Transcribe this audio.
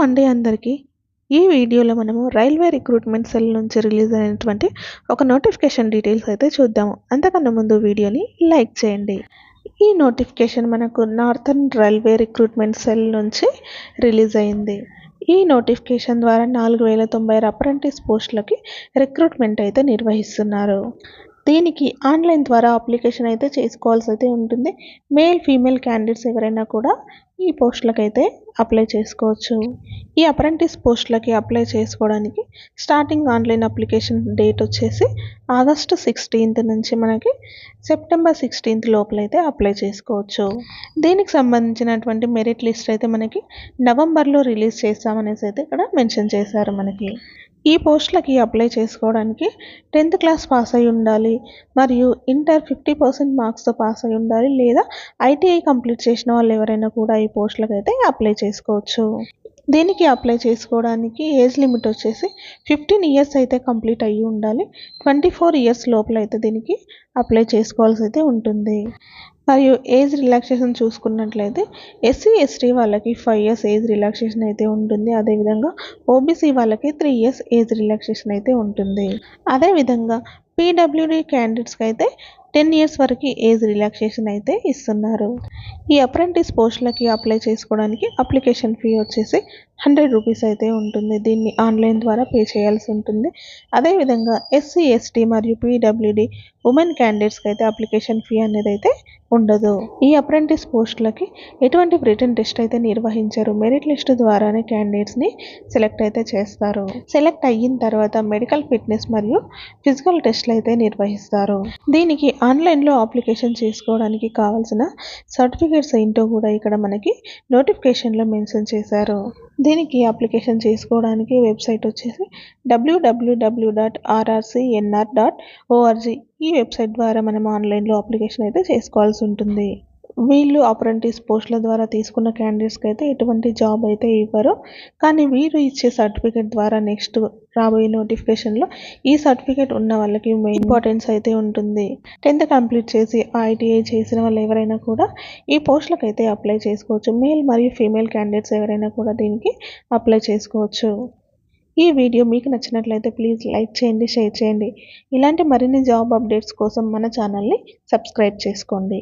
అండి అందరికీ. ఈ వీడియోలో మనము రైల్వే రిక్రూట్మెంట్ సెల్ నుంచి రిలీజ్ అయినటువంటి ఒక నోటిఫికేషన్ డీటెయిల్స్ అయితే చూద్దాము. అంతకన్నా ముందు వీడియోని లైక్ చేయండి. ఈ నోటిఫికేషన్ మనకు నార్థన్ రైల్వే రిక్రూట్మెంట్ సెల్ నుంచి రిలీజ్ అయింది. ఈ నోటిఫికేషన్ ద్వారా 4096 అప్రెంటిస్ పోస్టులకి రిక్రూట్మెంట్ అయితే నిర్వహిస్తున్నారు. దీనికి ఆన్లైన్ ద్వారా అప్లికేషన్ అయితే చేసుకోవాల్సి అయితే ఉంటుంది. మేల్ ఫీమేల్ క్యాండిడేట్స్ ఎవరైనా కూడా ఈ పోస్టులకైతే అప్లై చేసుకోవచ్చు. ఈ అప్రెంటిస్ పోస్టులకి అప్లై చేసుకోవడానికి స్టార్టింగ్ ఆన్లైన్ అప్లికేషన్ డేట్ వచ్చేసి ఆగస్టు 16 నుంచి మనకి సెప్టెంబర్ 16 లోపలైతే అప్లై చేసుకోవచ్చు. దీనికి సంబంధించినటువంటి మెరిట్ లిస్ట్ అయితే మనకి నవంబర్లో రిలీజ్ చేస్తామనేసి అయితే ఇక్కడ మెన్షన్ చేశారు. మనకి ఈ పోస్టులకి అప్లై చేసుకోవడానికి 10th క్లాస్ పాస్ అయి ఉండాలి, మరియు ఇంటర్ 50% మార్క్స్తో పాస్ అయి ఉండాలి, లేదా ఐటీఐ కంప్లీట్ చేసిన వాళ్ళు ఎవరైనా కూడా ఈ పోస్టులకు అయితే అప్లై చేసుకోవచ్చు. దీనికి అప్లై చేసుకోవడానికి ఏజ్ లిమిట్ వచ్చేసి 15 ఇయర్స్ అయితే కంప్లీట్ అయ్యి ఉండాలి. 24 ఇయర్స్ లోపల అయితే దీనికి అప్లై చేసుకోవాల్సి అయితే ఉంటుంది. మరియు ఏజ్ రిలాక్సేషన్ చూసుకున్నట్లయితే ఎస్సీ ఎస్టీ వాళ్ళకి 5 ఇయర్స్ ఏజ్ రిలాక్సేషన్ అయితే ఉంటుంది. అదేవిధంగా ఓబీసీ వాళ్ళకి 3 ఇయర్స్ ఏజ్ రిలాక్సేషన్ అయితే ఉంటుంది. అదేవిధంగా పీడబ్ల్యూడీ క్యాండిడేట్స్కి అయితే 10 ఇయర్స్ వరకు ఏజ్ రిలాక్సేషన్ అయితే ఇస్తున్నారు. ఈ అప్రెంటిస్ పోస్టులకి అప్లై చేసుకోవడానికి అప్లికేషన్ ఫీ వచ్చేసి 100 రూపీస్ అయితే ఉంటుంది. దీన్ని ఆన్లైన్ ద్వారా పే చేయాల్సి ఉంటుంది. అదేవిధంగా ఎస్సీ ఎస్టీ మరియు పీడబ్ల్యూడీ ఉమెన్ క్యాండిడేట్స్కి అయితే అప్లికేషన్ ఫీ అనేది అయితే ఉండదు. ఈ అప్రెంటిస్ పోస్టులకి ఎటువంటి రిటన్ టెస్ట్ అయితే నిర్వహించరు. మెరిట్ లిస్ట్ ద్వారానే క్యాండిడేట్స్ని సెలెక్ట్ అయితే చేస్తారు. సెలెక్ట్ అయిన తర్వాత మెడికల్ ఫిట్నెస్ మరియు ఫిజికల్ టెస్ట్లు అయితే నిర్వహిస్తారు. దీనికి ఆన్లైన్లో అప్లికేషన్ చేసుకోవడానికి కావాల్సిన సర్టిఫికేట్స్ ఏంటో కూడా ఇక్కడ మనకి నోటిఫికేషన్లో మెన్షన్ చేశారు. దీనికి అప్లికేషన్ చేసుకోవడానికి వెబ్సైట్ వచ్చేసి www.rrcnr.org. ఈ వెబ్సైట్ ద్వారా మనం ఆన్లైన్లో అప్లికేషన్ అయితే చేసుకోవాల్సి ఉంటుంది. వీళ్ళు అప్రెంటిస్ పోస్టుల ద్వారా తీసుకున్న క్యాండిడేట్స్కి అయితే ఎటువంటి జాబ్ అయితే ఇవ్వరు. కానీ వీరు ఇచ్చే సర్టిఫికేట్ ద్వారా నెక్స్ట్ రాబోయే నోటిఫికేషన్లో ఈ సర్టిఫికేట్ ఉన్న వాళ్ళకి ఇంపార్టెన్స్ అయితే ఉంటుంది. 10th కంప్లీట్ చేసి ఐటీఐ చేసిన వాళ్ళు ఎవరైనా కూడా ఈ పోస్టులకు అయితే అప్లై చేసుకోవచ్చు. మేల్ మరియు ఫీమేల్ క్యాండిడేట్స్ ఎవరైనా కూడా దీనికి అప్లై చేసుకోవచ్చు. ఈ వీడియో మీకు నచ్చినట్లయితే ప్లీజ్ లైక్ చేయండి, షేర్ చేయండి. ఇలాంటి మరిన్ని జాబ్ అప్డేట్స్ కోసం మన ఛానల్ని సబ్స్క్రైబ్ చేసుకోండి.